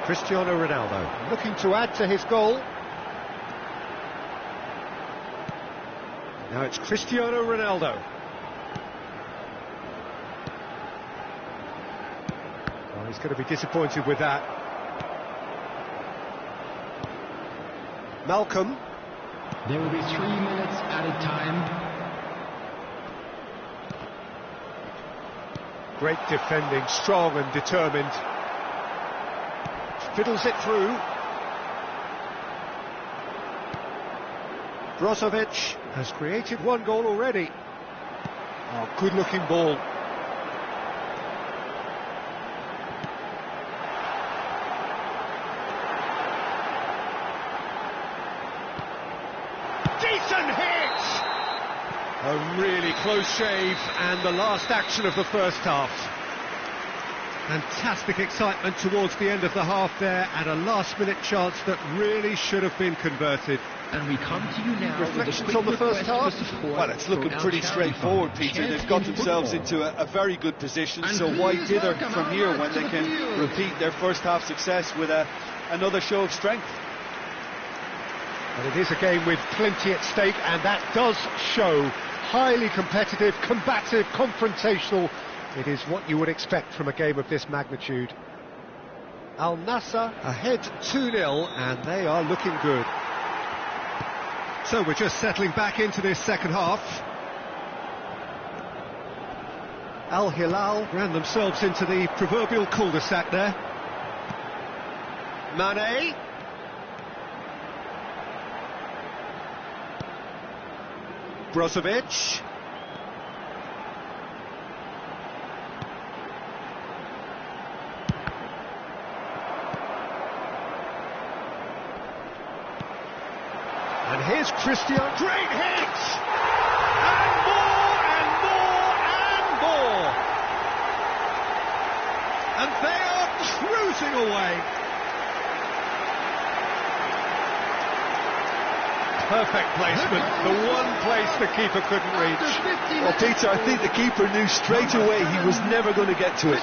Cristiano Ronaldo looking to add to his goal. Now it's Cristiano Ronaldo. Oh, he's going to be disappointed with that. Malcolm. There will be 3 minutes added time. Great defending, strong and determined. Fiddles it through. Brozovic has created one goal already. Oh, good looking ball. Decent hit! A really close shave, and the last action of the first half. Fantastic excitement towards the end of the half there, and a last-minute chance that really should have been converted. And we come to you now. Reflections on the first half? Well, it's looking pretty straightforward, Peter. They've got themselves into a very good position, so why dither from here when they can repeat their first half success with another show of strength? And it is a game with plenty at stake, and that does show. Highly competitive, combative, confrontational. It is what you would expect from a game of this magnitude. Al Nassr ahead 2-0, and they are looking good. So we're just settling back into this second half. Al Hilal ran themselves into the proverbial cul-de-sac there. Mane. Brozovic. And here's Cristiano. Great hit! And more, and more, and more! And they are cruising away. Perfect placement, the one place the keeper couldn't reach. Well, Peter, I think the keeper knew straight away he was never going to get to it.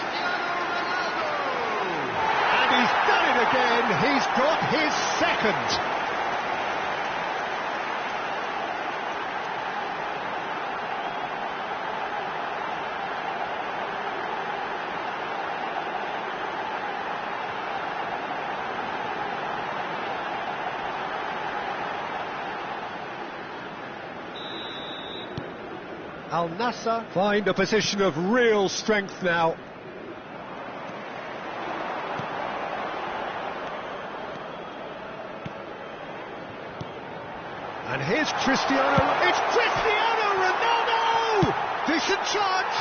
And he's done it again. He's got his second. Al Nassr find a position of real strength now. And here's Cristiano. It's Cristiano Ronaldo! Decent chance!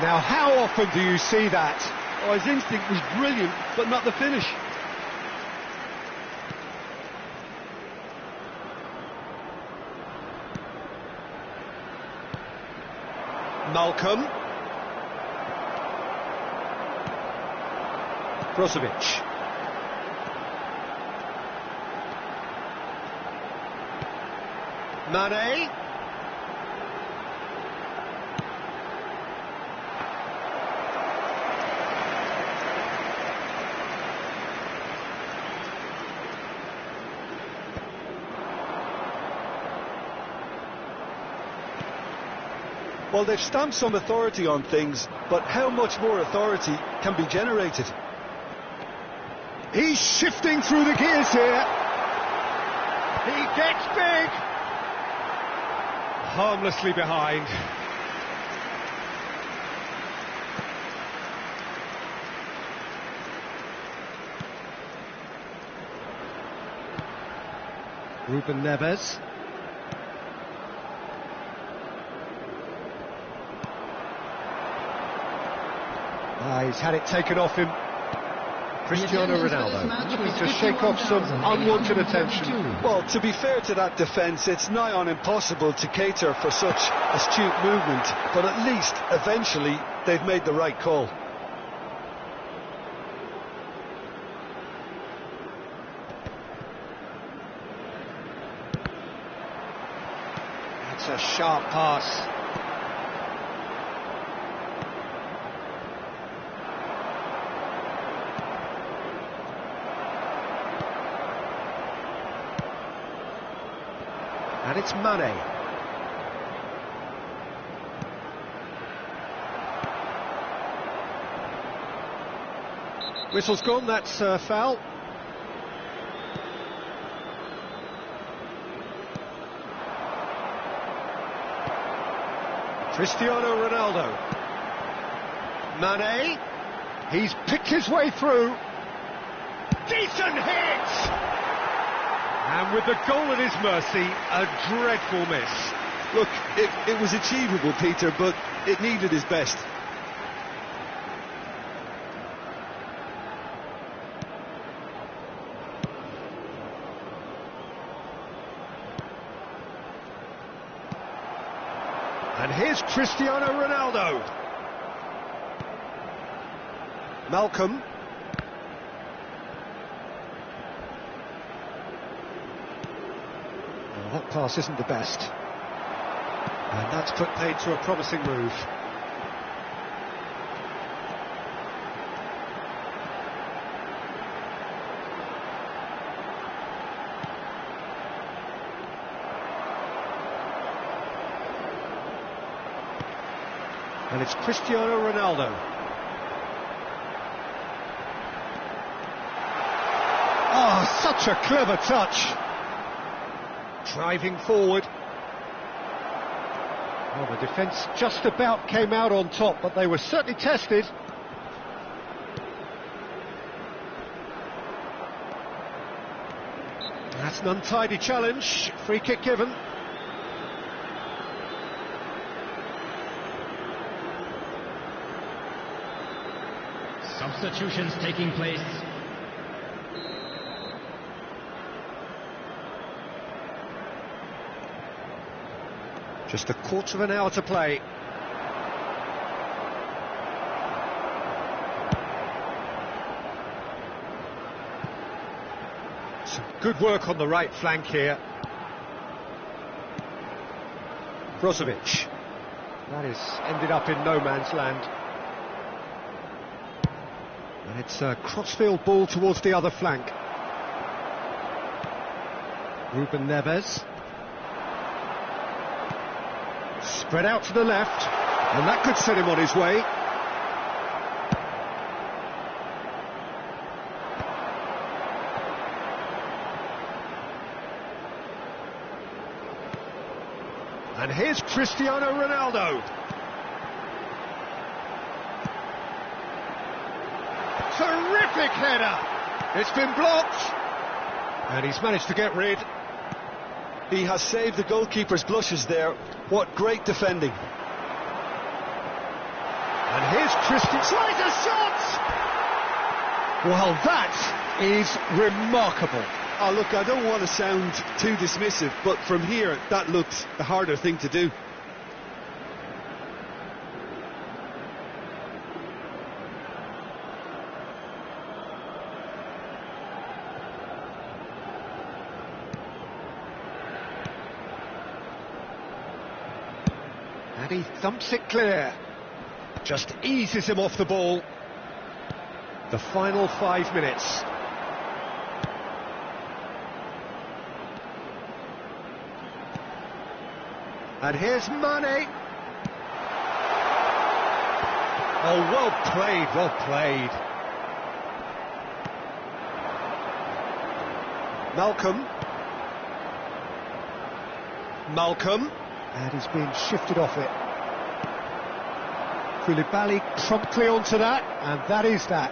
Now, how often do you see that? Oh, his instinct was brilliant, but not the finish. Malcolm. Brozovic. Mane. Well, they've stamped some authority on things, but how much more authority can be generated? He's shifting through the gears here. He gets big. Harmlessly behind. Ruben Neves. He's had it taken off him. Cristiano Ronaldo looking to shake off some unwanted attention. Well, to be fair to that defence, it's nigh on impossible to cater for such astute movement, but at least, eventually, they've made the right call. That's a sharp pass. And it's Mane. Whistle's gone, that's a foul. Cristiano Ronaldo. Mane. He's picked his way through. Decent hit! And with the goal at his mercy, a dreadful miss. Look, it was achievable, Peter, but it needed his best. And here's Cristiano Ronaldo. Malcolm. That pass isn't the best. And that's put paid to a promising move. And it's Cristiano Ronaldo. Oh, such a clever touch. Driving forward. Well, the defence just about came out on top, but they were certainly tested. That's an untidy challenge. Free kick given. Substitutions taking place. Just a quarter of an hour to play. Some good work on the right flank here. Brozovic. That is ended up in no man's land. And it's a crossfield ball towards the other flank. Ruben Neves. Spread out to the left, and that could set him on his way. And here's Cristiano Ronaldo. Terrific header. It's been blocked. And he's managed to get rid. He has saved the goalkeeper's blushes there. What great defending. And here's Cristiano. Tries a shot! Well, that is remarkable. Oh, look, I don't want to sound too dismissive, but from here, that looked the harder thing to do. And he thumps it clear. Just eases him off the ball. The final 5 minutes. And here's Mane. Oh, well played, well played. Malcolm. And he's been shifted off it. Koulibaly promptly onto that, and that is that.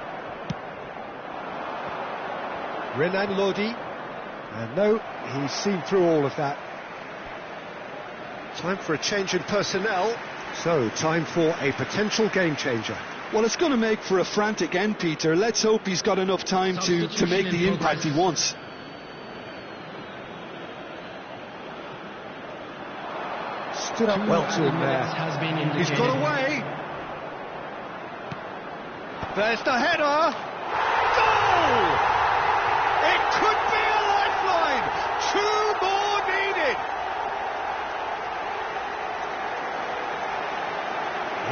Renan Lodi. And no, he's seen through all of that. Time for a change in personnel. So, time for a potential game changer. Well, it's going to make for a frantic end, Peter. Let's hope he's got enough time to make the impact he wants. Stood up well to him there. He's got away. There's the header. Goal! It could be a lifeline. 2 more needed.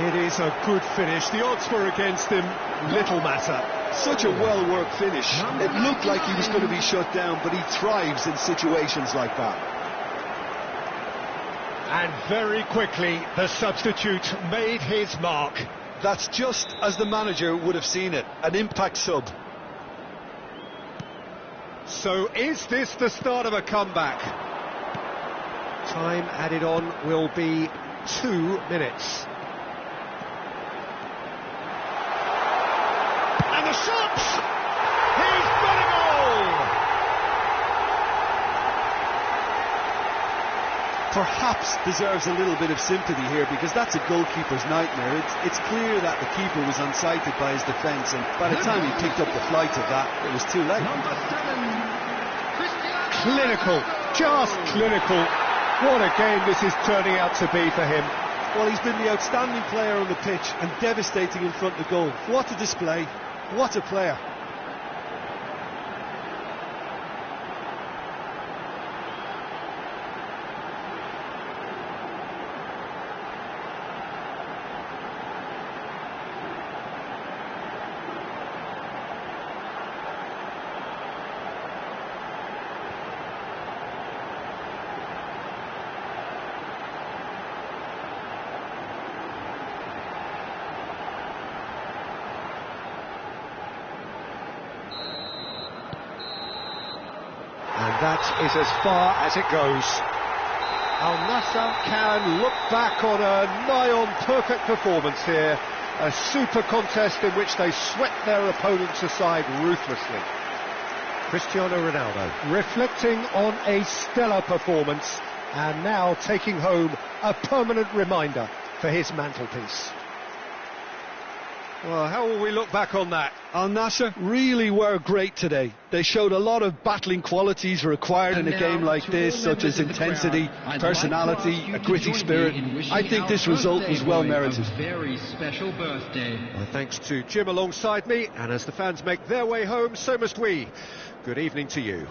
It is a good finish. The odds were against him. Little matter. Such a well-worked finish. It looked like he was going to be shut down, but he thrives in situations like that. And very quickly, the substitute made his mark. That's just as the manager would have seen it, an impact sub. So is this the start of a comeback? Time added on will be 2 minutes. And the shot! He's got a goal! Perhaps deserves a little bit of sympathy here, because that's a goalkeeper's nightmare. It's clear that the keeper was unsighted by his defence, and by the time he picked up the flight of that, it was too late. Clinical, just clinical. What a game this is turning out to be for him. Well, he's been the outstanding player on the pitch and devastating in front of goal. What a display, what a player. That is as far as it goes. Al Nassr can look back on a nigh-on perfect performance here. A super contest in which they swept their opponents aside ruthlessly. Cristiano Ronaldo reflecting on a stellar performance and now taking home a permanent reminder for his mantelpiece. Well, how will we look back on that? Al Nassr really were great today. They showed a lot of battling qualities required in a game like this, such as intensity, personality, a gritty spirit. I think this result was well merited. Very special birthday. Well, thanks to Jim alongside me, and as the fans make their way home, so must we. Good evening to you.